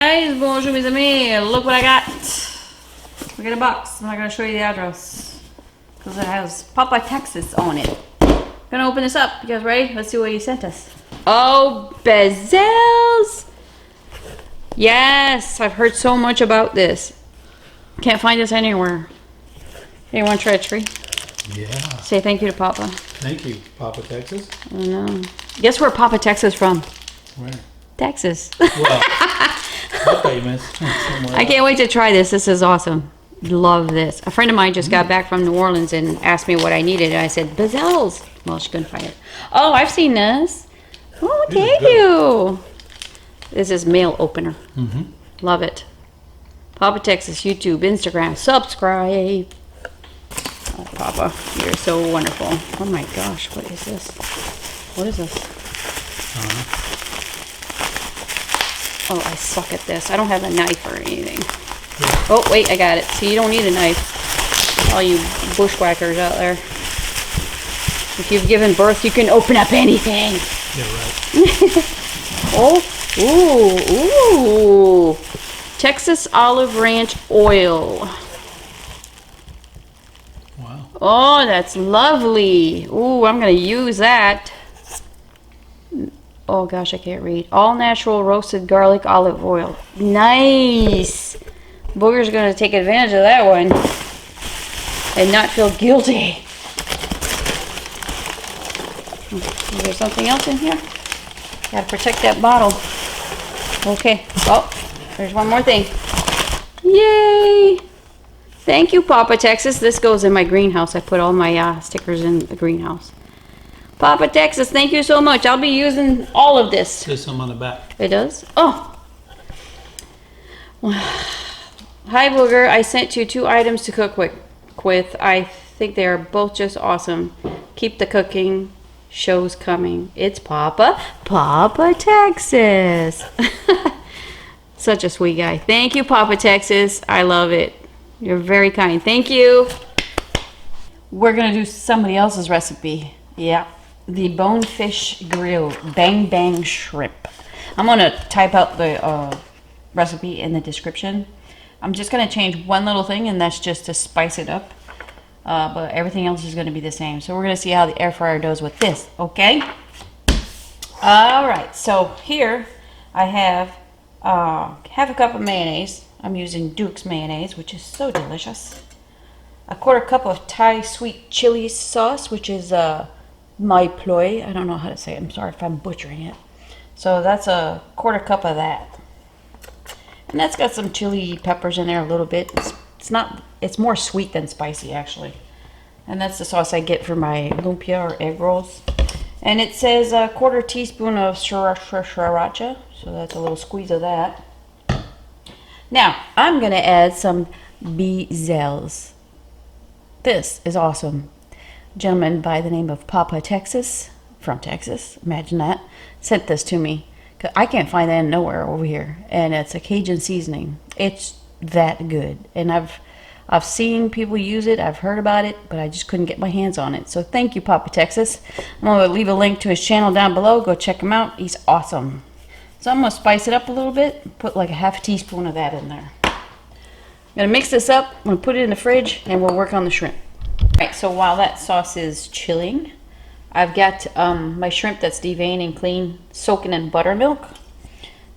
guys, bonjour mes amis, look what I got. We got a box. I'm not gonna show you the address because it has Papa Texas on it. Gonna open this up. You guys ready? Let's see what he sent us. Oh, Beazell. Yes, I've heard so much about this. Can't find this anywhere. Anyone try a tree? Yeah. Say thank you to Papa. Thank you, Papa Texas. I know. Guess where Papa Texas from? Where? Texas. Well, I thought you meant somewhere I can't wait to try this. This is awesome. Love this. A friend of mine just got back from New Orleans and asked me what I needed. And I said, Beazell. Well, she couldn't find it. Oh, I've seen this. Oh, thank you. This is mail opener. Love it. Papa Texas, YouTube, Instagram, subscribe. Oh, Papa, you're so wonderful. Oh my gosh, what is this? What is this? Oh, I suck at this. I don't have a knife or anything. Oh, wait, I got it. See, you don't need a knife. All you bushwhackers out there. If you've given birth, you can open up anything. Yeah, right. Oh, ooh. Texas Olive Ranch oil. Wow. Oh, that's lovely. Ooh, I'm going to use that. Oh gosh, I can't read. All natural roasted garlic olive oil. Nice. Booger's going to take advantage of that one and not feel guilty. Is there something else in here? Gotta protect that bottle. Okay. Oh, there's one more thing. Yay! Thank you, Papa Texas. This goes in my greenhouse. I put all my stickers in the greenhouse. Papa Texas, thank you so much. I'll be using all of this. There's some on the back. It does? Oh. Hi, Booger. I sent you 2 items to cook with. I think they are both just awesome. Keep the cooking shows coming. It's Papa Texas. Such a sweet guy. Thank you, Papa Texas. I love it. You're very kind. Thank you. We're going to do somebody else's recipe. Yeah. The bonefish grill bang bang shrimp. I'm going to type out the recipe in the description. I'm just going to change one little thing, and that's just to spice it up. But everything else is going to be the same. So we're going to see how the air fryer does with this. Okay? Alright. So here I have half a cup of mayonnaise. I'm using Duke's mayonnaise, which is so delicious. A 1/4 cup of Thai sweet chili sauce, which is my ploy. I don't know how to say it. I'm sorry if I'm butchering it. So that's a 1/4 cup of that. And that's got some chili peppers in there a little bit. It's more sweet than spicy, actually. And that's the sauce I get for my lumpia or egg rolls. And it says a 1/4 teaspoon of sriracha. So that's a little squeeze of that. Now, I'm going to add some Beazell. This is awesome. A gentleman by the name of Papa Texas, from Texas, imagine that, sent this to me. I can't find that nowhere over here. And it's a Cajun seasoning. It's that good. And I've seen people use it. I've heard about it, but I just couldn't get my hands on it. So thank you, Papa Texas. I'm going to leave a link to his channel down below. Go check him out. He's awesome. So I'm going to spice it up a little bit. Put like a half teaspoon of that in there. I'm going to mix this up. I'm going to put it in the fridge, and we'll work on the shrimp. Alright, so while that sauce is chilling, I've got my shrimp that's deveined and clean, soaking in buttermilk.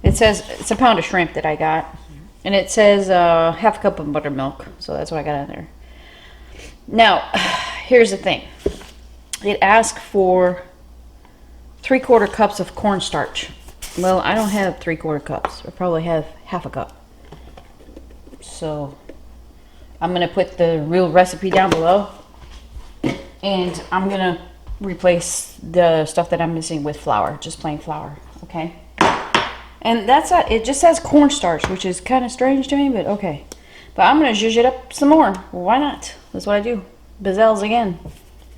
It says it's a pound of shrimp that I got. And it says half a cup of buttermilk. So that's what I got in there. Now, here's the thing. It asks for 3/4 cups of cornstarch. Well, I don't have 3/4 cups. I probably have half a cup. So I'm going to put the real recipe down below. And I'm going to replace the stuff that I'm missing with flour. Just plain flour. Okay? And that's it. Just says cornstarch, which is kind of strange to me, but okay. But I'm going to zhuzh it up some more. Well, why not? That's what I do. Beazell again.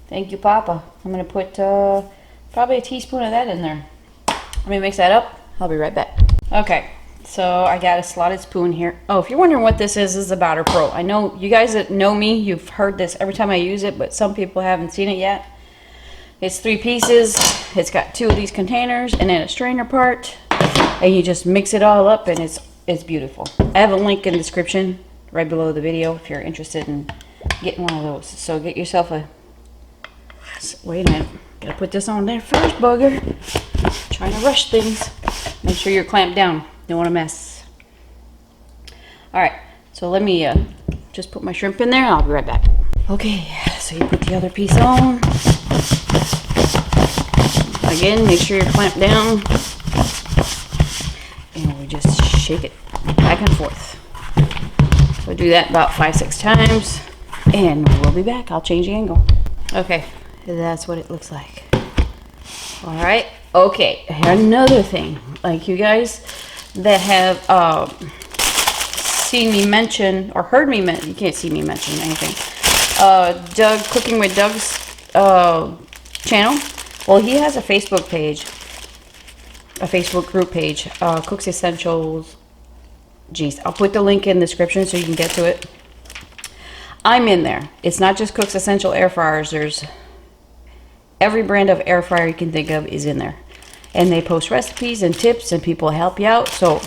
Thank you, Papa. I'm going to put probably a teaspoon of that in there. Let me mix that up. I'll be right back. Okay. So I got a slotted spoon here. Oh, if you're wondering what this is a Batter Pro. I know you guys that know me, you've heard this every time I use it, but some people haven't seen it yet. It's 3 pieces. It's got 2 of these containers and then a strainer part. And you just mix it all up and it's it's beautiful. I have a link in the description right below the video if you're interested in getting one of those. So get yourself a, wait a minute, gotta put this on there first, bugger. Trying to rush things. Make sure you're clamped down. Don't want to mess. Alright, so let me just put my shrimp in there. I'll be right back. Okay, so you put the other piece on. Again, make sure you're clamped down. And we just shake it back and forth. We'll do that about 5-6 times. And we'll be back. I'll change the angle. Okay, that's what it looks like. Alright, okay, another thing. Like you guys that have seen me mention, or heard me mention, you can't see me mention anything. Doug, Cooking with Doug's channel. Well, he has a Facebook page, a Facebook group page, Cooks Essentials. Geez, I'll put the link in the description so you can get to it. I'm in there. It's not just Cooks Essential air fryers. There's every brand of air fryer you can think of is in there. And they post recipes and tips and people help you out. So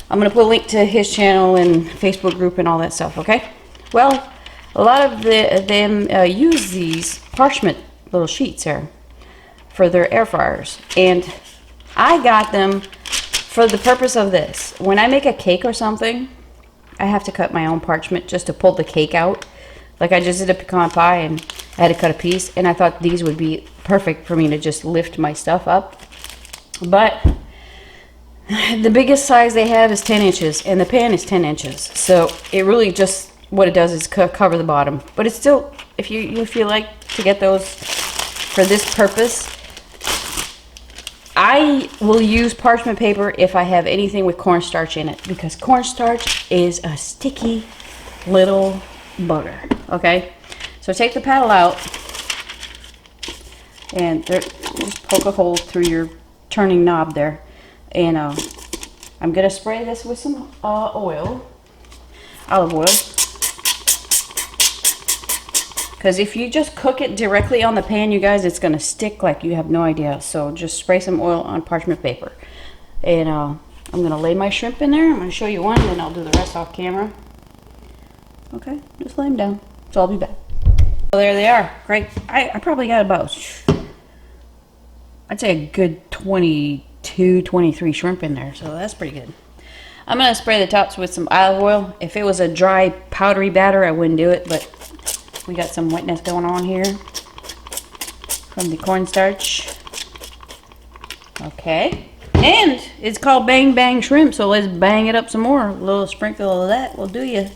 I'm going to put a link to his channel and Facebook group and all that stuff, okay? Well, a lot of them use these Parchment little sheets here for their air fryers. And I got them for the purpose of this. When I make a cake or something, I have to cut my own Parchment just to pull the cake out. Like I just did a pecan pie and I had to cut a piece, and I thought these would be perfect for me to just lift my stuff up. But the biggest size they have is 10 inches, and the pan is 10 inches. So it really just, what it does is cover the bottom. But it's still, if you like to get those for this purpose, I will use parchment paper if I have anything with cornstarch in it, because cornstarch is a sticky little bugger. Okay, so take the paddle out and just poke a hole through your turning knob there, and I'm gonna spray this with some olive oil, because if you just cook it directly on the pan, you guys, it's gonna stick like you have no idea. So just spray some oil on parchment paper, and I'm gonna lay my shrimp in there. I'm gonna show you one, and then I'll do the rest off camera. Okay, just lay them down. So I'll be back. So there they are. Great. I probably got about, I'd say a good 22, 23 shrimp in there. So that's pretty good. I'm going to spray the tops with some olive oil. If it was a dry, powdery batter, I wouldn't do it. But we got some wetness going on here from the cornstarch. Okay. And it's called Bang Bang Shrimp. So let's bang it up some more. A little sprinkle of that will do you.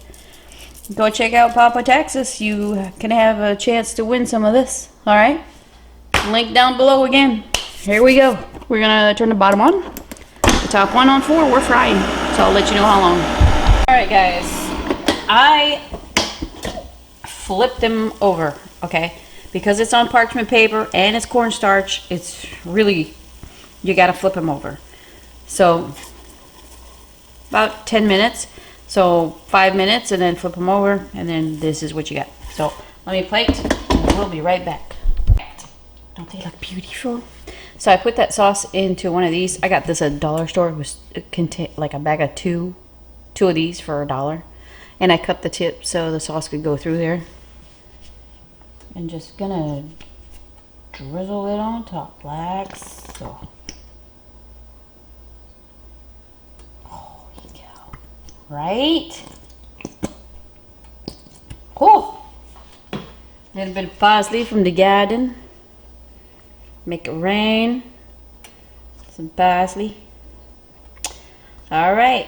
Go check out Papa Texas. You can have a chance to win some of this. Alright? Link down below again. Here we go. We're going to turn the bottom on. The top one on 4. We're frying. So I'll let you know how long. Alright guys. I flipped them over. Okay? Because it's on parchment paper and it's cornstarch. It's really, you got to flip them over. So about 10 minutes. So 5 minutes, and then flip them over, and then this is what you got. So let me plate, and we'll be right back. Don't they look beautiful? So I put that sauce into one of these. I got this at a dollar store. It was like a bag of two of these for $1. And I cut the tip so the sauce could go through there. And just gonna drizzle it on top like so. Right? Cool. Little bit of parsley from the garden. Make it rain. Some parsley. Alright.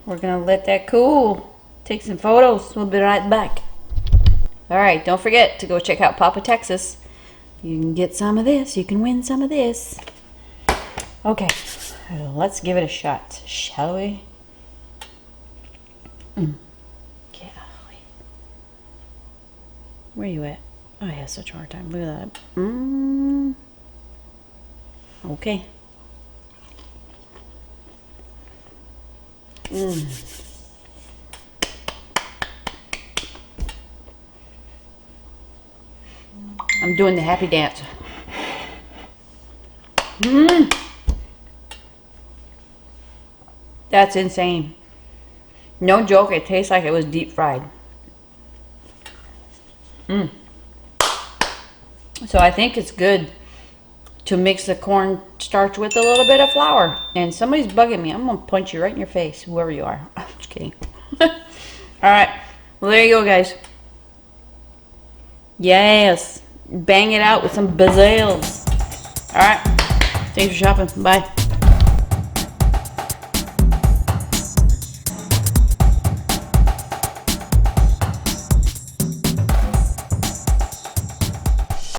We're gonna let that cool. Take some photos. We'll be right back. Alright, don't forget to go check out Papa Texas. You can get some of this. You can win some of this. Okay. Let's give it a shot, shall we? Golly. Where you at? Oh, I have such a hard time. Look at that. Okay. I'm doing the happy dance. That's insane. No joke, it tastes like it was deep fried. So I think it's good to mix the corn starch with a little bit of flour. And somebody's bugging me. I'm gonna punch you right in your face, whoever you are. I'm just kidding. All right, well there you go, guys. Yes, bang it out with some Beazell. All right, thanks for shopping. Bye.